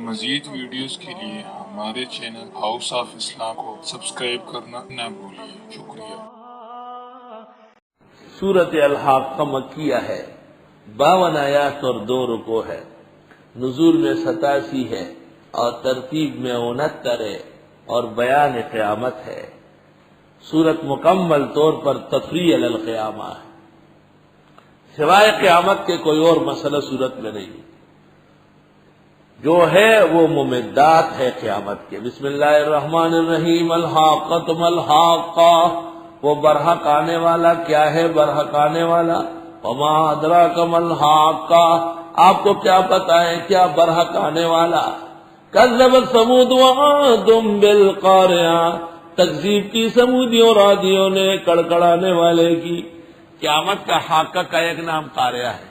مزید ویڈیوز کے لیے ہمارے چینل ہاؤس آف اسلام کو سبسکرئیب کرنا نہ بھولیے۔ شکریہ۔ سورۃ الحاقہ مکیہ ہے، 52 آیات اور 2 رکوع ہے، نزول میں 87 ہے اور ترتیب میں 69 ہے اور بیان قیامت ہے۔ سورت مکمل طور پر تفریع علی القیامہ ہے، سوائے قیامت کے کوئی اور مسئلہ سورت میں نہیں، جو ہے وہ ممدات ہے قیامت کے۔ بسم اللہ الرحمن الرحیم۔ الحاقۃ ما الحاقہ، وہ برحق آنے والا کیا ہے؟ برحق آنے والا۔ وما ادراک ما الحاقہ، آپ کو کیا پتا ہے کیا برحق آنے والا؟ کذبت ثمود وعاد بالقاریہ، تکذیب کی سمودیوں اور عادیوں نے کڑکڑانے والے کی۔ قیامت کا حاقہ کا ایک نام قاریہ ہے۔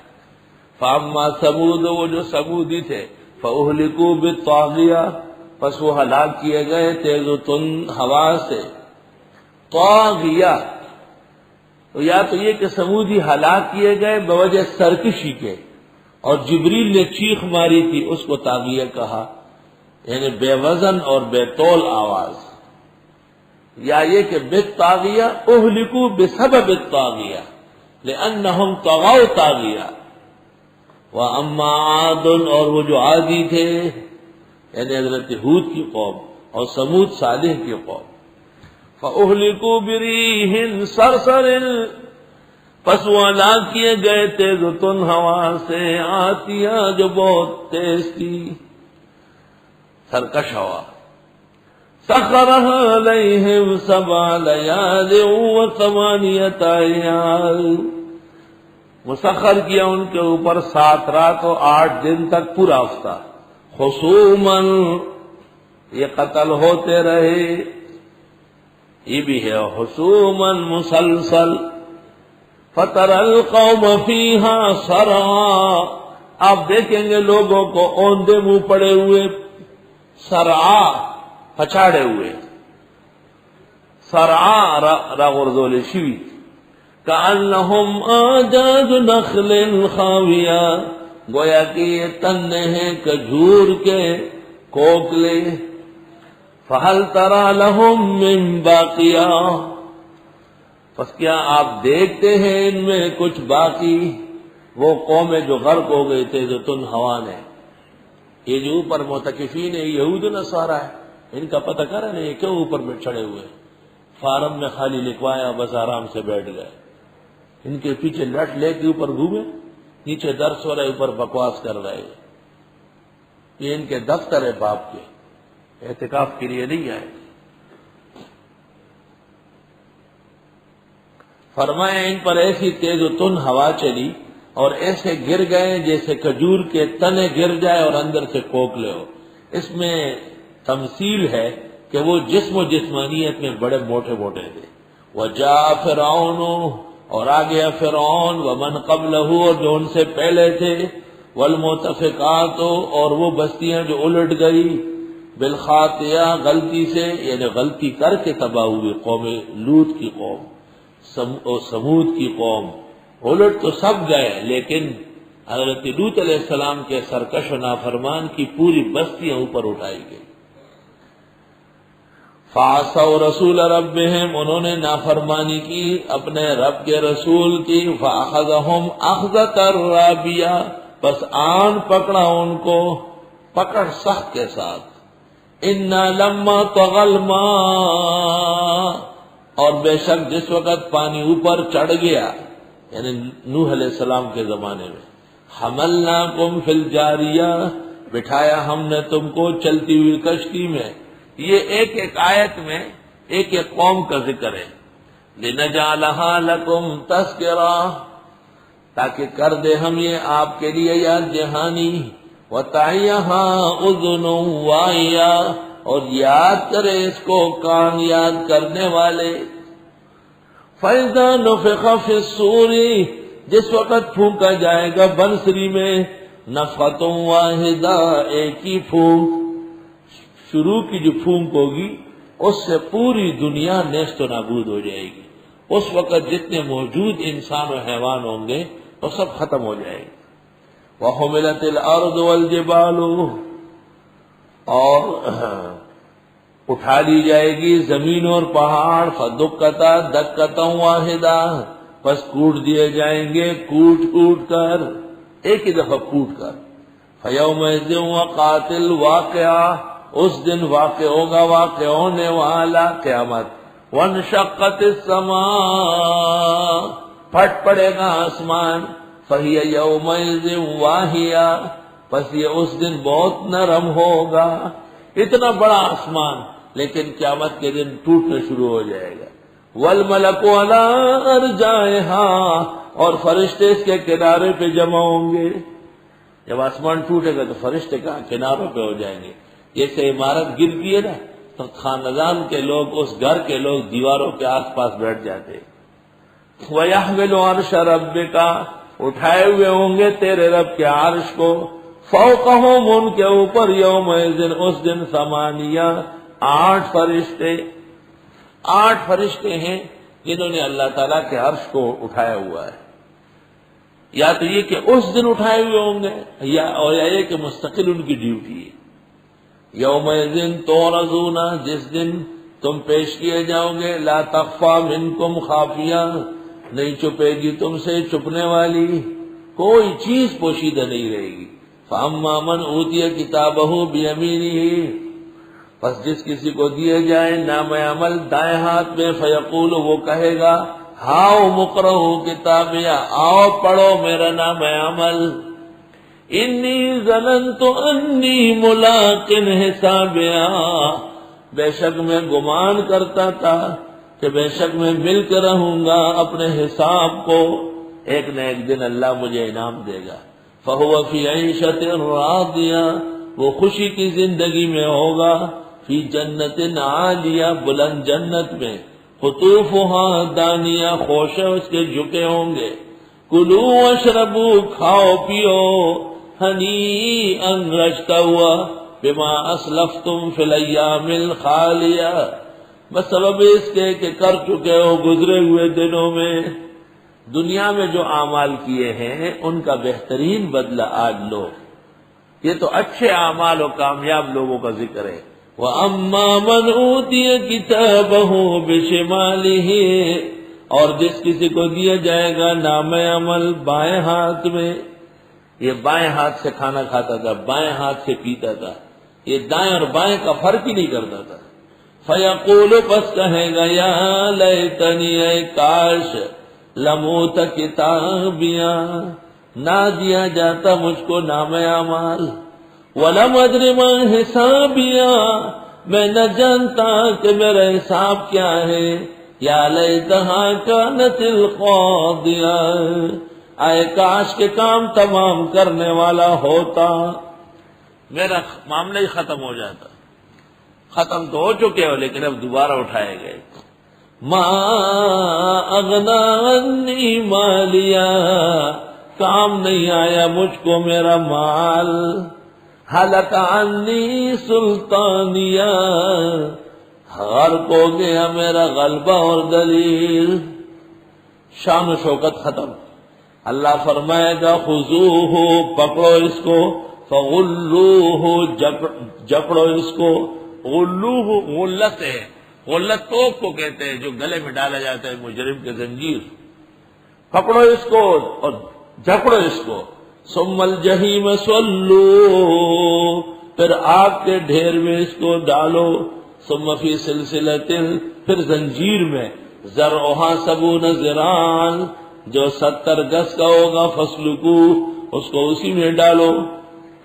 فاما ثمود، وہ جو سمودی تھے، فاہلکوا بالطاغیہ، پس وہ ہلاک کیے گئے تیز و تند ہوا سے۔ طاغیہ یا تو یہ کہ سمودی ہلاک کیے گئے بوجہ سرکشی کے، اور جبریل نے چیخ ماری تھی، اس کو طاغیہ کہا، یعنی بے وزن اور بے تول آواز۔ یا یہ کہ بالطاغیہ اہلکوا بسبب الطاغیہ لأنہم طغوا طاغیہ۔ وَأَمَّا عَادٌ، اور وہ جو عادی تھے یعنی حضرت ہود کی قوم، اور سمود صالح کی قوم، فَأُهْلِكُوا بِرِيحٍ صَرْصَرٍ، پس وہ ہلاک کیے گئے تیز و تند ہوا سے، آتیہ جو بہت تیز تھی، سرکش ہوا۔ سَخَّرَهَا عَلَيْهِمْ 7 لَيَالٍ وَثَمَانِيَةَ أَيَّامٍ، مسخر کیا ان کے اوپر 7 رات اور 8 دن تک پورا ہفتہ۔ خصوماً، یہ قتل ہوتے رہے، یہ بھی ہے خصوماً مسلسل۔ فَتَرَى الْقَوْمَ فِيهَا صَرْعَىٰ، آپ دیکھیں گے لوگوں کو اوندے منہ پڑے ہوئے، صرعا پچھاڑے ہوئے، صرعا راغردول شوی، کَأَنَّهُمْ أَعْجَازُ نَخْلٍ خَاوِیَةٍ، گویا کہ یہ تنے ہیں کھجور کے کوکلے۔ فَهَلْ تَرَىٰ لَهُم مِّن بَاقِیَةٍ، پس کیا آپ دیکھتے ہیں ان میں کچھ باقی؟ وہ قومیں جو غرق ہو گئے تھے جو تند ہوا نے۔ یہ جو اوپر معتکفین ہے یہود و نصارہ ہے، ان کا پتہ کرا نہیں کیوں اوپر میں چڑھے ہوئے، فارم میں خالی لکھوایا بس آرام سے بیٹھ گئے۔ ان کے پیچھے لٹ لے کے اوپر گھومے، نیچے درس ہو رہے، اوپر بکواس کر رہے۔ یہ ان کے دفتر ہے باپ کے، اعتکاف کے لیے نہیں آئے۔ فرمایا ان پر ایسی تیز و تند ہوا چلی اور ایسے گر گئے جیسے کھجور کے تنے گر جائے اور اندر سے کوکلے ہو۔ اس میں تمثیل ہے کہ وہ جسم و جسمانیت میں بڑے موٹے موٹے تھے۔ وَجَاءَ فِرْعَوْنُ، اور آ گیا فرعون، ومن قبلہ، اور جو ان سے پہلے تھے، والمؤتفقات، اور وہ بستیاں جو الٹ گئی، بالخاطئہ، غلطی سے، یعنی غلطی کر کے تباہ ہوئی، قوم لوط کی قوم اور سمود کی قوم۔ الٹ تو سب گئے لیکن حضرت لوط علیہ السلام کے سرکش و نافرمان کی پوری بستیاں اوپر اٹھائی گئی۔ فَعَصَوْا رَسُولَ رَبِّهِمْ، انہوں نے نافرمانی کی اپنے رب کے رسول کی۔ فَأَخَذَهُمْ أَخْذَةً رَابِيَةً، بس آن پکڑا ان کو پکڑ سخت کے ساتھ۔ إِنَّا لَمَّا طَغَى الْمَاءُ، اور بے شک جس وقت پانی اوپر چڑھ گیا، یعنی نوح علیہ السلام کے زمانے میں، حَمَلْنَاكُمْ فِي الْجَارِيَةِ، بٹھایا ہم نے تم کو چلتی ہوئی کشتی میں۔ یہ ایک ایک آیت میں ایک ایک قوم کا ذکر ہے۔ لِنَجْعَلَهَا لَكُمْ تَذْكِرَةً، تاکہ کر دے ہم یہ آپ کے لیے یاد دہانی۔ وَتَعِيَهَا أُذُنٌ وَاعِيَةٌ، اور یاد کرے اس کو کان یاد کرنے والے۔ فَإِذَا نُفِخَ فِي الصُّورِ، جس وقت پھونکا جائے گا بنسری میں، نفخۃ واحدہ، ایک ہی پھونک، شروع کی جو پھونک ہوگی اس سے پوری دنیا نیست و نابود ہو جائے گی۔ اس وقت جتنے موجود انسان و حیوان ہوں گے وہ سب ختم ہو جائے گی۔ وَحُمِلَتِ الْأَرْضُ وَالْجِبَالُ، اور اٹھا لی جائے گی زمین اور پہاڑ، فدکتا دکتا واحدہ، پس کوٹ دیے جائیں گے کوٹ کوٹ کر، ایک ہی دفعہ کوٹ کر۔ فیومئذ وقعت الواقعہ، اس دن واقع ہوگا واقع ہونے والا قیامت۔ وانشقت السماء، پھٹ پڑے گا آسمان۔ فہی یومئذ واہیہ، پس یہ اس دن بہت نرم ہوگا۔ اتنا بڑا آسمان لیکن قیامت کے دن ٹوٹنا شروع ہو جائے گا۔ والملک علی ارجائہا، اور فرشتے اس کے کنارے پہ جمع ہوں گے۔ جب آسمان ٹوٹے گا تو فرشتے کہاں کناروں پہ ہو جائیں گے۔ جیسے عمارت گرتی ہے نا تو خاندان کے لوگ، اس گھر کے لوگ دیواروں کے آس پاس بیٹھ جاتے۔ وَيَحْمِلُ عَرْشَ رَبِّكَ، اٹھائے ہوئے ہوں گے تیرے رب کے عرش کو، فوقہم، ان کے اوپر، یومئذ، اس دن، ثمانیہ، 8 فرشتے۔ 8 فرشتے ہیں جنہوں نے اللہ تعالیٰ کے عرش کو اٹھایا ہوا ہے۔ یا تو یہ کہ اس دن اٹھائے ہوئے ہوں گے، یا یہ کہ مستقل ان کی ڈیوٹی ہے۔ یومئذ تعرضون، جس دن تم پیش کیے جاؤ گے، لا تخفی منکم خافیہ، نہیں چھپے گی تم سے چھپنے والی، کوئی چیز پوشیدہ نہیں رہے گی۔ فاما من اوتی کتابہ بیمینہ، پس جس کسی کو دیے جائے نام عمل دائیں ہاتھ میں، فیقول، وہ کہے گا، ہاؤ مقرؤ کتابیہ، آؤ پڑھو میرا نام عمل، انی ظننت انی ملاق حسابیہ، بے شک میں گمان کرتا تھا کہ بے شک میں مل کر رہوں گا اپنے حساب کو، ایک نہ ایک دن اللہ مجھے انعام دے گا۔ فہو فی عیشۃ راضیہ، وہ خوشی کی زندگی میں ہوگا، فی جنت عالیہ، بلند جنت میں، قطوفہا دانیہ، خوشے اس کے جھکے ہوں گے۔ کلو واشربو، کھاؤ پیو، ہنیئا رجتا ہوا، بما اسلفتم فی الایام الخالیہ، بسبب اس کے کہ کر چکے ہو گزرے ہوئے دنوں میں، دنیا میں جو اعمال کیے ہیں ان کا بہترین بدلہ آج لو۔ یہ تو اچھے اعمال و کامیاب لوگوں کا ذکر ہے۔ وَأَمَّا مَنْ أُوتِيَ كِتَابَهُ بِشِمَالِهِ، اور جس کسی کو دیا جائے گا نام عمل بائیں ہاتھ میں، یہ بائیں ہاتھ سے کھانا کھاتا تھا، بائیں ہاتھ سے پیتا تھا، یہ دائیں اور بائیں کا فرق ہی نہیں کرتا تھا۔ فَيَقُولُ، پس کہے گا، یا لیتنی، اے کاش، لموت کتابیہ، نہ دیا جاتا مجھ کو نام اعمال، وَلَمْ أَدْرِ مَا حِسَابِيَا، میں نہ جانتا کہ میرا حساب کیا ہے، یا لیتہا کانت القاضیہ، آئے کاش کے کام تمام کرنے والا ہوتا، میرا معاملہ ہی ختم ہو جاتا۔ ختم تو ہو چکے ہو لیکن اب دوبارہ اٹھائے گئے۔ ما اغنا عنی مالیہ، کام نہیں آیا مجھ کو میرا مال، ہلک عنی سلطانیہ، غرق ہو گیا میرا غلبہ اور دلیل، شان و شوکت ختم۔ اللہ فرمائے گا، خذوہ، پکڑو اس کو، فغلوہ، جکڑو اس کو، غلوہ غلت ہے، غلت توپ کو کہتے ہیں جو گلے میں ڈالا جاتا ہے مجرم کے زنجیر، پکڑو اس کو اور جکڑو اس کو، ثم الجحیم صلوا، پھر آگ کے ڈھیر میں اس کو ڈالو، ثم فی سلسلۃ، پھر زنجیر میں، ذرعھا 70 ذراعا، جو 70 گز کا ہوگا، فاسلکوہ، اس کو اسی میں ڈالو،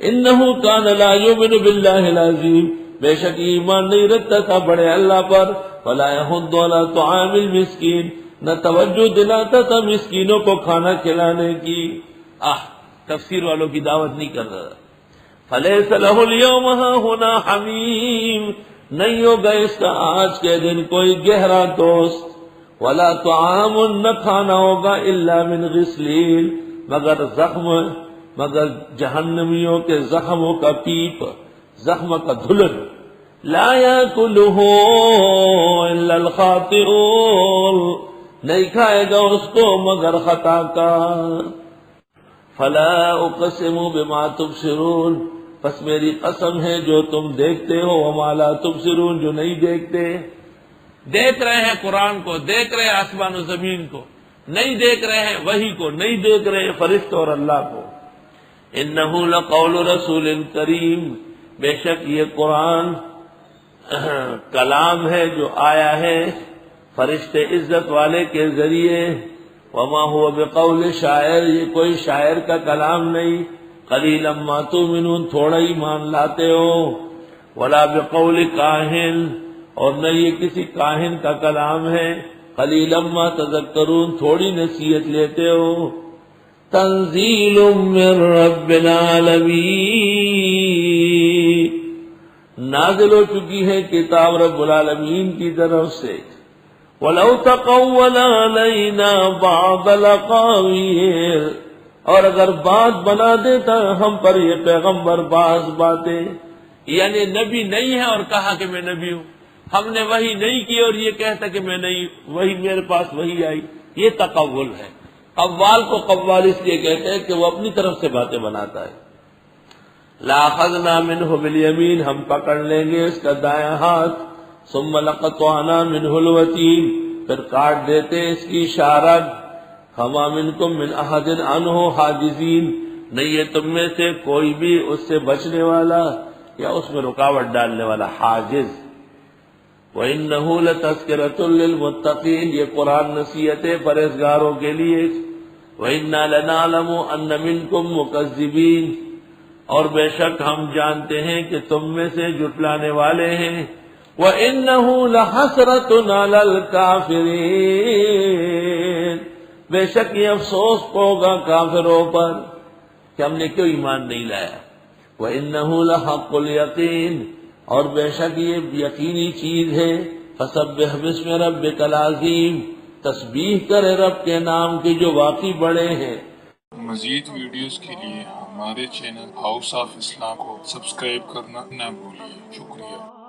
انہ کان لا یؤمن باللہ العظیم، بے شک ایمان نہیں رکھتا تھا بڑے اللہ پر، ولا یحض علی طعام المسکین، نہ توجہ دلاتا تھا مسکینوں کو کھانا کھلانے کی۔ تفسیر والوں کی دعوت نہیں کر رہا۔ فلیس لہ اليوم ہاہنا حمیم، نہیں ہوگا اس کا آج کے دن کوئی گہرا دوست، ولا طعام، نہ کھانا ہوگا، الا من غسلین، مگر زخم، مگر جہنمیوں کے زخموں کا پیپ، زخم کا دھلن، لا یاکلہ الا الخاطئون، نہیں کھائے گا اس کو مگر خطا کار۔ فلا اقسم بما تبصرون، پس میری قسم ہے جو تم دیکھتے ہو وما لا تبصرون، جو نہیں دیکھتے۔ دیکھ رہے ہیں قرآن کو، دیکھ رہے ہیں آسمان و زمین کو، نہیں دیکھ رہے ہیں وحی کو، نہیں دیکھ رہے ہیں فرشتوں اور اللہ کو۔ انہ لقول رسول کریم، بے شک یہ قرآن کلام ہے جو آیا ہے فرشتے عزت والے کے ذریعے۔ وما هو بقول شاعر، یہ کوئی شاعر کا کلام نہیں۔ قلیلا ما تؤمنون، تھوڑا ہی مان لاتے ہو۔ ولا بقول کاہن، اور نہ یہ کسی کاہن کا کلام ہے۔ قلیلا ما تذکرون، تھوڑی نصیحت لیتے ہو۔ تنزیل من رب العالمین، نازل ہو چکی ہے کتاب رب العالمین کی طرف سے۔ وَلَوْ تَقَوَّلَ عَلَيْنَا بَعْضَ الْأَقَاوِيلِ، اور اگر بات بنا دیتا ہم پر یہ پیغمبر بعض باتیں، یعنی نبی نہیں ہے اور کہا کہ میں نبی ہوں، ہم نے وحی نہیں کی اور یہ کہتا کہ میں نہیں، وہی میرے پاس وہی آئی، یہ تقول ہے۔ قوال کو قوال اس لیے کہتے ہیں کہ وہ اپنی طرف سے باتیں بناتا ہے۔ لَأَخَذْنَا مِنْهُ بِالْيَمِينِ، ہم پکڑ لیں گے اس کا دایاں ہاتھ۔ ثُمَّ لَقَطَعْنَا مِنْهُ الْوَتِينَ، پھر کاٹ دیتے اس کی شارب۔ فَمَا مِنْكُمْ مِنْ أَحَدٍ عَنْهُ حَاجِزِينَ، نہیں ہے تم میں سے کوئی بھی اس سے بچنے والا یا اس میں رکاوٹ ڈالنے والا، حاجز۔ وَإِنَّهُ لَتَذْكِرَةٌ لِّلْمُتَّقِينَ، یہ قرآن نصیحت ہے پرہیزگاروں کے لیے۔ وَإِنَّا لَنَعْلَمُ أَنَّ مِنْكُمْ مُكَذِّبِينَ، اور بے شک ہم جانتے ہیں کہ تم میں سے جھٹلانے والے ہیں۔ وَإِنَّهُ لَحَسْرَةٌ عَلَى الْكَافِرِينَ، بے شک یہ افسوس ہوگا کافروں پر کہ ہم نے کیوں ایمان نہیں لایا۔ وَإِنَّهُ لَحَقُّ الْيَقِينِ، اور بے شک یہ یقینی چیز ہے۔ فَسَبِّحْ بِاسْمِ رَبِّكَ الْعَظِيمِ، تسبیح کرے رب کے نام کی جو واقعی بڑے ہیں۔ مزید ویڈیوز کے لیے ہمارے چینل ہاؤس آف اسلام کو سبسکرائیب کرنا نہ بھولیں۔ شکریہ۔